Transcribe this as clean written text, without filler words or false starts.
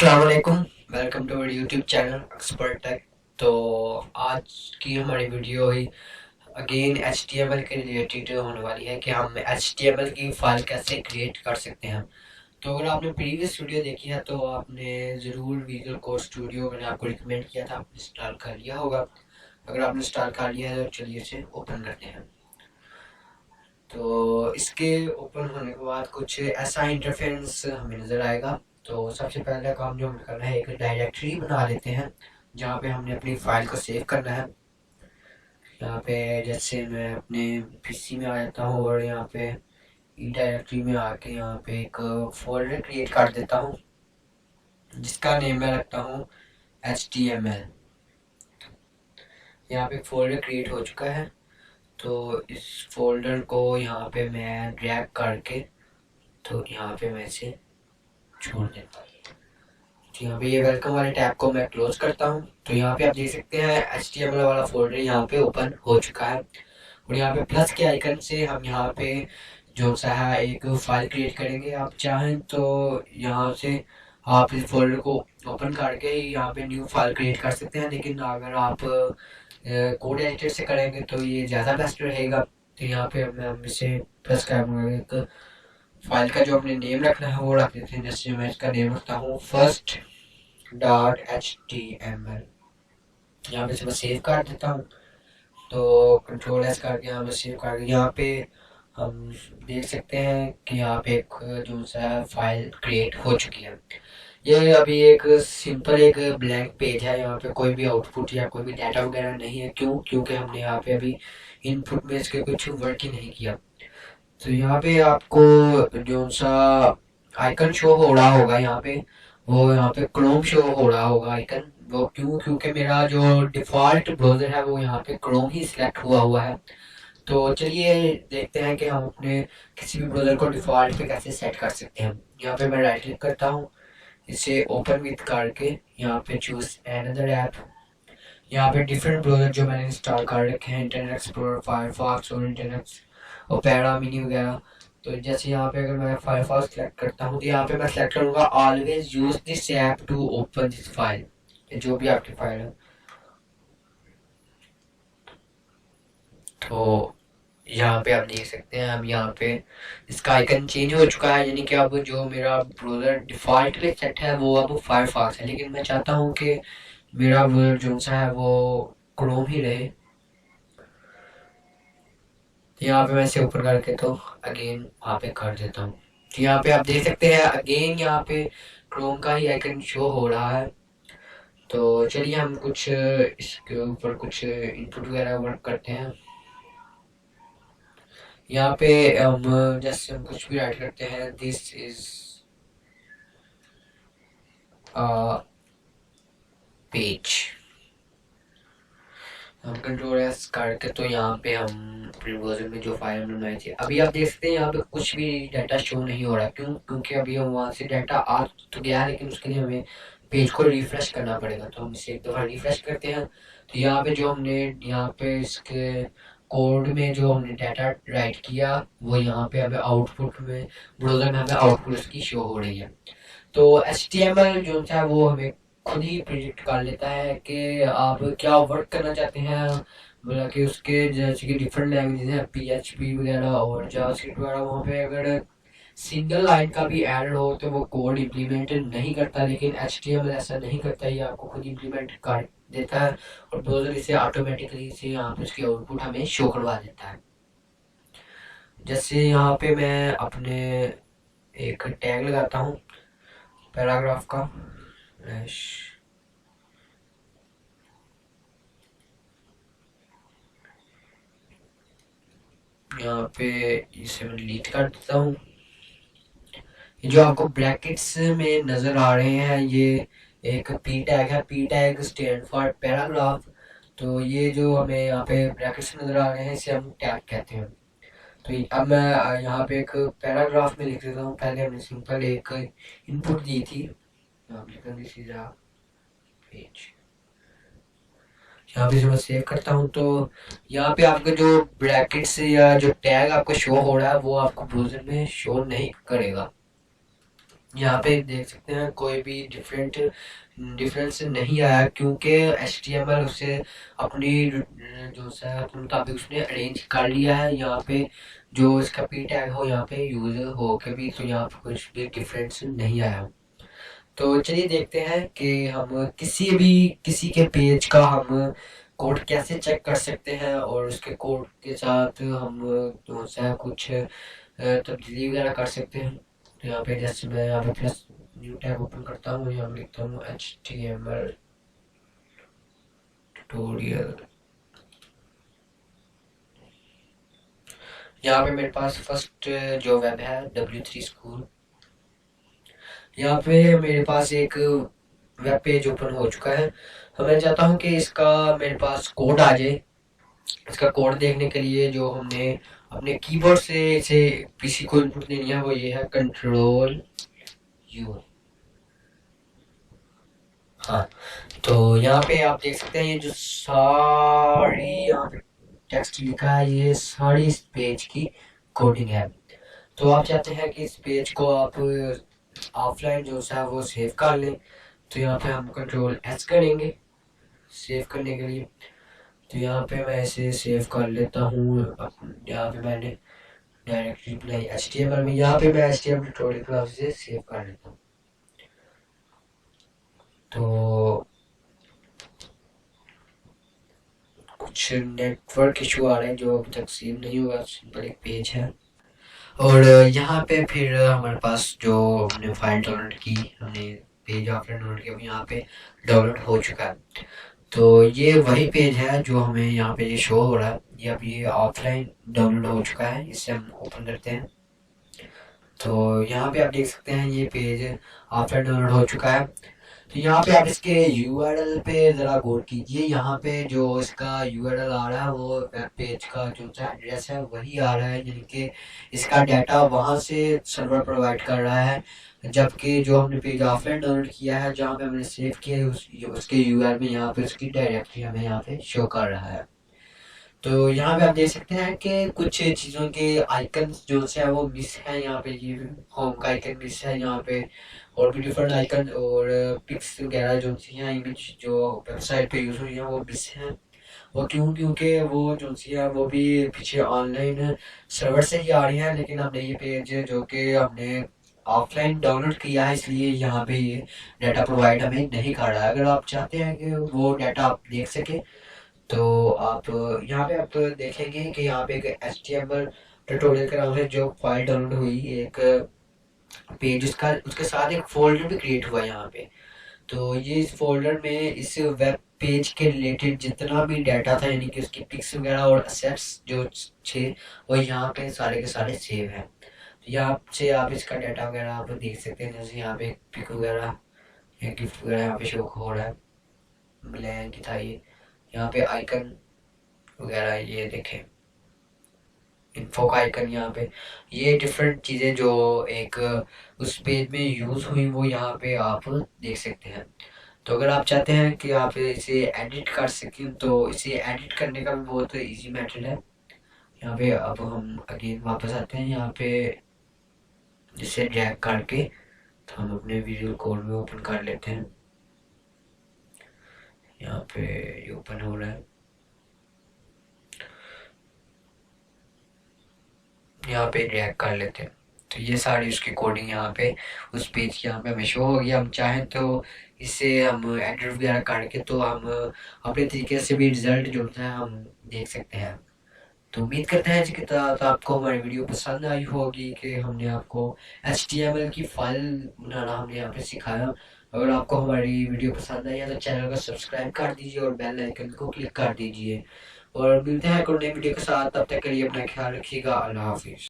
अस्सलाम वालेकुम। Welcome to our YouTube channel expert tech. तो आज की हमारी वीडियो ही अगेन HTML के रिलेटेड होने वाली है कि हम HTML की फ़ाइल कैसे क्रिएट कर सकते हैं। तो अगर आपने प्रीवियस वीडियो देखी है तो आपने ज़रूर विजुअल कोड स्टूडियो मैंने आपको रिकमेंड किया था, आपने इंस्टॉल कर लिया होगा। अगर आपने इंस्टॉल कर लिया है तो चलिए इसे ओपन करते हैं। तो इसके ओपन होने के बाद कुछ ऐसा इंटरफेरेंस हमें नज़र आएगा। तो सबसे पहला काम जो हमें करना है, एक डायरेक्टरी बना लेते हैं जहाँ पे हमने अपनी फ़ाइल को सेव करना है। यहाँ पे जैसे मैं अपने पीसी में आ जाता हूँ और यहाँ पे ई डायरेक्टरी में आके यहाँ पे एक फोल्डर क्रिएट कर देता हूँ जिसका नेम मैं रखता हूँ HTML। यहाँ पे एक फोल्डर क्रिएट हो चुका है। तो इस फोल्डर को यहाँ पे मैं ड्रैग करके तो यहाँ पे मैं इसे छोड़ देता हूँ। तो यहाँ पे ये वेलकम वाले टैब को मैं क्लोज करता हूँ। तो यहाँ पे आप देख सकते हैं HTML वाला फोल्डर यहाँ पे ओपन हो चुका है और यहाँ पे प्लस के आइकन से हम यहाँ पे जो सा है एक फाइल क्रिएट करेंगे। आप चाहें तो यहाँ से आप इस फोल्डर को ओपन करके यहाँ पे न्यू फाइल क्रिएट कर सकते हैं, लेकिन अगर आप कोड एडिटर से करेंगे तो ये ज़्यादा बेस्ट रहेगा। तो यहाँ पे हम इसे प्लस कर एक फाइल का जो अपने नेम रखना है वो रख देते हैं। जैसे मैं इसका नेम रखता हूँ first.html। यहाँ पे से मैं सेव कर देता हूँ। तो कंट्रोल एस करके यहाँ पे सेव कर यहाँ पे हम देख सकते हैं कि यहाँ पे एक जो सा फाइल क्रिएट हो चुकी है। ये अभी एक सिंपल एक ब्लैंक पेज है, यहाँ पे कोई भी आउटपुट या कोई भी डाटा वगैरह नहीं है। क्योंकि हमने यहाँ पे अभी इनपुट में इसके कुछ वर्क ही नहीं किया। तो यहाँ पे आपको जो सा आइकन शो हो रहा होगा यहाँ पे, वो यहाँ पे क्रोम शो हो रहा होगा आइकन। वो क्योंकि मेरा जो डिफ़ॉल्ट ब्राउज़र है वो यहाँ पे क्रोम ही सिलेक्ट हुआ है। तो चलिए देखते हैं कि हम अपने किसी भी ब्राउज़र को डिफ़ॉल्ट पे कैसे सेट कर सकते हैं। यहाँ पे मैं राइट क्लिक करता हूँ, इसे ओपन विथ करके यहाँ पे चूज़ अनदर ऐप। यहाँ पे डिफरेंट ब्राउज़र जो मैंने इंस्टॉल कर रखे हैं, इंटरनेट एक्सप्लोरर, फायरफॉक्स और इंटरनेट ओपेरा मिनी वगैरह। तो जैसे यहाँ पे अगर मैं फायरफॉक्स सेलेक्ट करता हूँ तो यहाँ पे मैं सेलेक्ट करूँगा always use this app to open this file, जो भी आपकी फाइल है। तो यहाँ पे आप देख सकते हैं, अब यहाँ पे इसका आइकन चेंज हो चुका है, यानी कि अब जो मेरा ब्राउज़र डिफ़ॉल्ट पे सेट है वो अब फायरफॉक्स है। लेकिन मैं चाहता हूँ कि मेरा ब्राउज़र जो सा है वो क्रोम ही रहे। यहाँ पे मैं इसे ऊपर करके तो अगेन वहाँ पे कर देता हूँ। तो यहाँ पे आप देख सकते हैं अगेन यहाँ पे क्रोम का ही आइकन शो हो रहा है। तो चलिए हम कुछ इसके ऊपर कुछ इनपुट वगैरह वर्क करते हैं। यहाँ पे हम जैसे हम कुछ भी राइट करते हैं, दिस इज पेज। हम कंट्रोल एस करके तो यहाँ पे हम ब्राउज़र में जो फाइल हमने बनाई थी, अभी आप देख सकते हैं यहाँ पे कुछ भी डाटा शो नहीं हो रहा। क्योंकि अभी हम वहाँ से डाटा आ तो गया है, लेकिन उसके लिए हमें पेज को रिफ्रेश करना पड़ेगा। तो हम इसे एक दफ़ा रिफ्रेश करते हैं। तो यहाँ पे जो हमने यहाँ पे इसके कोड में जो हमने डाटा राइट किया वो यहाँ पे हमें आउटपुट में ब्राउज़र में हमें आउटपुट उसकी शो हो रही है। तो HTML जो है वो हमें खुद ही प्रिडिक्ट कर लेता है कि आप क्या वर्क करना चाहते हैं। मतलब कि उसके जैसे कि डिफरेंट लैंग्वेजेस हैं, PHP वगैरह और जावास्क्रिप्ट वगैरह, वहाँ पे अगर सिंगल लाइन का भी एरर हो तो वो कोड इम्प्लीमेंट नहीं करता, लेकिन HTML ऐसा नहीं करता, ये आपको खुद इम्प्लीमेंट कर देता है और ब्राउज़र इसे ऑटोमेटिकली से यहाँ पे उसकी आउटपुट हमें शो करवा देता है। जैसे यहाँ पे मैं अपने एक टैग लगाता हूँ पैराग्राफ का, यहाँ पे इसे मैं डिलीट कर देता हूँ। ये जो आपको ब्रैकेट्स में नज़र आ रहे हैं ये एक पी टैग है। P tag stand for paragraph. तो ये जो हमें यहाँ पे ब्रैकेट्स नज़र आ रहे हैं इसे हम टैग कहते हैं। तो अब मैं यहाँ पे एक पैराग्राफ में लिख देता हूँ। पहले हमने सिंपल एक इनपुट दी थी, दिस इज अ पेज। यहाँ पे जब मैं सेव करता हूँ तो यहाँ पे आपका जो ब्रैकेट्स या जो टैग आपको शो हो रहा है वो आपको ब्राउज़र में शो नहीं करेगा। यहाँ पे देख सकते हैं कोई भी डिफरेंस नहीं आया, क्योंकि HTML उसे अपनी जो सा अपने मुताबिक उसने अरेंज कर लिया है। यहाँ पे जो इसका पी टैग हो यहाँ पे यूज हो के भी, तो यहाँ पे कुछ भी डिफरेंस नहीं आया। तो चलिए देखते हैं कि हम किसी के पेज का हम कोड कैसे चेक कर सकते हैं, और उसके कोड के साथ हम जो सा कुछ तब्दीली वगैरह कर सकते हैं। तो यहाँ पे जैसे मैं यहाँ पे प्लस न्यू टैब ओपन करता हूँ, यहाँ लिखता हूँ HTML ट्यूटोरियल। यहाँ पे मेरे पास फर्स्ट जो वेब है W3 स्कूल, यहाँ पे मेरे पास एक वेब पेज ओपन हो चुका है। तो मैं चाहता हूँ कि इसका मेरे पास कोड आ जाए। इसका कोड देखने के लिए जो हमने अपने कीबोर्ड से इसे पीसी को इनपुट देनी है वो ये है Ctrl+U। हाँ, तो यहाँ पे आप देख सकते हैं ये जो सारी यहाँ पे टेक्स्ट लिखा है ये सारी इस पेज की कोडिंग है। तो आप चाहते हैं कि इस पेज को आप ऑफलाइन जो है वो सेव कर लें, तो यहाँ पे हम Ctrl+S करेंगे सेव करने के लिए। तो यहाँ पे मैं इसे सेव कर लेता हूँ। यहाँ पे मैंने डायरेक्टरी बनाई HTML में, यहाँ पे मैं HTML ट्यूटोरियल क्लास से सेव कर लेता हूँ। तो कुछ नेटवर्क इशू आ रहे हैं जो अभी तक सेव नहीं हुआ, सिंपल एक पेज है। और यहाँ पे फिर हमारे पास जो हमने फाइल डाउनलोड की, हमने पेज ऑफलाइन डाउनलोड किया, यहाँ पे डाउनलोड हो चुका है। तो ये वही पेज है जो हमें यहाँ पे ये शो हो रहा है, ये अभी ऑफलाइन डाउनलोड हो चुका है। इसे हम ओपन करते हैं। तो यहाँ पे आप देख सकते हैं ये पेज ऑफलाइन डाउनलोड हो चुका है। तो यहाँ पे आप इसके URL पे ज़रा गौर कीजिए। यहाँ पे जो इसका URL आ रहा है वो वेब पेज का जो एड्रेस है वही आ रहा है, यानी कि इसका डाटा वहाँ से सर्वर प्रोवाइड कर रहा है। जबकि जो हमने पेज ऑफलाइन डाउनलोड किया है जहाँ पे हमने सेव किया है उसके URL में यहाँ पे उसकी डायरेक्टरी हमें यहाँ पे शो कर रहा है। तो यहाँ पे आप देख सकते हैं कि कुछ चीज़ों के आइकन्स जो से है वो मिस है। यहाँ पे ये होम का आइकन मिस है यहाँ पे, और भी डिफरेंट आइकन और पिक्स वगैरह जो सी हैं इमेज जो वेबसाइट पे यूज़ हुई हैं वो मिस हैं। वो क्यों? क्योंकि वो जो सी है वो भी पीछे ऑनलाइन सर्वर से ही आ रही हैं, लेकिन हमने ये पेज जो कि हमने ऑफलाइन डाउनलोड किया है इसलिए यहाँ पे ये डाटा प्रोवाइड हमें नहीं कर रहा है। अगर आप चाहते हैं कि वो डाटा आप देख सकें तो आप यहाँ पे आप देखेंगे कि यहाँ पे एक HTML ट्यूटोरियल के नाम से जो फाइल डाउनलोड हुई एक पेज, उसका उसके साथ एक फोल्डर भी क्रिएट हुआ है यहाँ पे। तो ये इस फोल्डर में इस वेब पेज के रिलेटेड जितना भी डाटा था, यानी कि उसकी पिक्स वगैरह और असेट्स जो थे वो यहाँ पे सारे के सारे सेव हैं। तो यहाँ से आप इसका डाटा वगैरह आप देख सकते हैं, जैसे यहाँ पे पिक वगैरह या गिफ्ट वगैरह यहाँ पे शो हो रहा है। ब्लैंक था ये, यहाँ पे आइकन वगैरह ये देखें, इन्फो का आइकन यहाँ पे, ये डिफरेंट चीज़ें जो एक उस पेज में यूज़ हुई वो यहाँ पे आप देख सकते हैं। तो अगर आप चाहते हैं कि आप इसे एडिट कर सकें तो इसे एडिट करने का भी बहुत इजी मेथड है। यहाँ पे अब हम अगेन वापस आते हैं यहाँ पे, जिसे ड्रैग करके तो हम अपने विजुअल कोड में ओपन कर लेते हैं। यहाँ पे ये ओपन हो रहा है, यहाँ पे ड्रैग कर लेते हैं। तो ये सारी उसकी कोडिंग यहाँ पे उस पेज की यहाँ पे हमें शो होगी। हम चाहें तो इसे हम एडिट वगैरह करके तो हम अपने तरीके से भी रिजल्ट जो होता है हम देख सकते हैं। तो उम्मीद करते हैं कि तो आपको हमारी वीडियो पसंद आई होगी कि हमने आपको HTML की फाइल बनाना हमने यहाँ पे सिखाया। अगर आपको हमारी वीडियो पसंद आई है तो चैनल को सब्सक्राइब कर दीजिए और बेल आइकन को क्लिक कर दीजिए। और मिलते हैं एक और नई वीडियो के साथ, तब तक के लिए अपना ख्याल रखिएगा। अल्लाह हाफिज़।